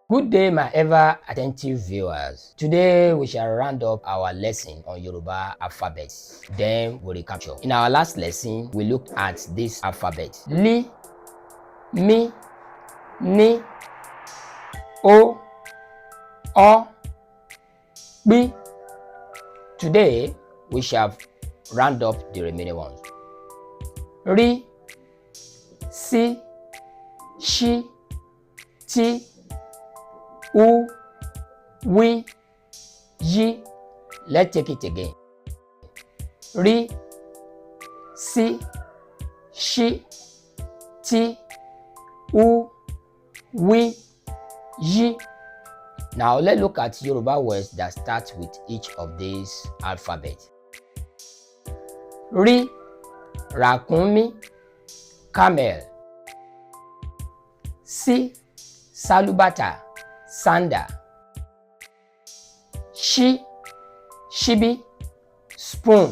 Good day, my ever attentive viewers. Today we shall round up our lesson on Yoruba alphabet. Then we'll recapture. In our last lesson, we looked at this alphabet: Li, Mi, Ni, O, O, Bi. Today we shall round up the remaining ones: Ri, Si, Shi, Ti, U, Wi, Yi. Let's take it again. Ri, Si, Shi, Ti, U, Wi, Yi. Now let's look at Yoruba words that start with each of these alphabets. Ri, Ràkúnmí, camel. Si, Sálúbàtà, sandal. Shi, shibi, spoon.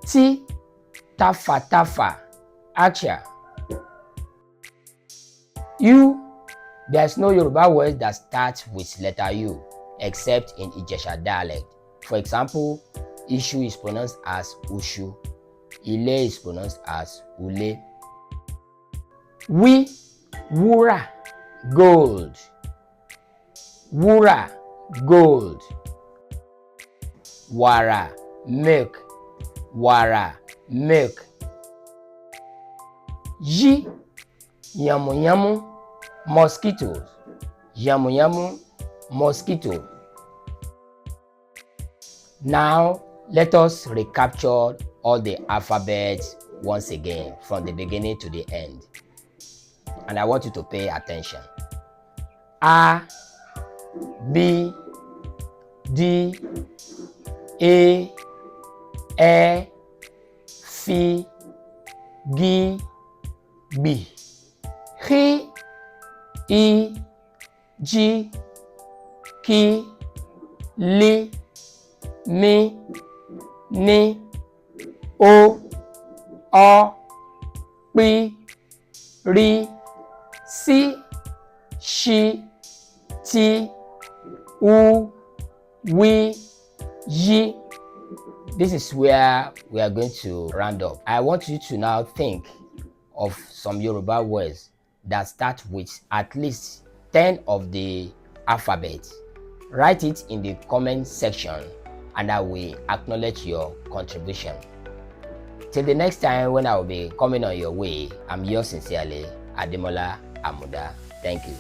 Ti, tafa, archer. U, there's no Yoruba word that starts with letter U except in Ijesha dialect. For example, Ishu is pronounced as Ushu. Ile is pronounced as Ule. Wi, wúrà, gold. Wúrà, gold. Wàrà, milk. Wàrà, milk. Yi, yamu, mosquitoes. Yamu, mosquito. Now let us recapture all the alphabets once again from the beginning to the end. And I want you to pay attention. A, B, D, E, F, G, B, H, I, J, K, L, M, N, O, P, R, Si, Shi, Ti, U, Wi, Yi. This is where we are going to round up. I want you to now think of some Yoruba words that start with at least 10 of the alphabet. Write it in the comment section and I will acknowledge your contribution. Till the next time when I will be coming on your way, I'm yours sincerely, Ademola Amuda. Thank you.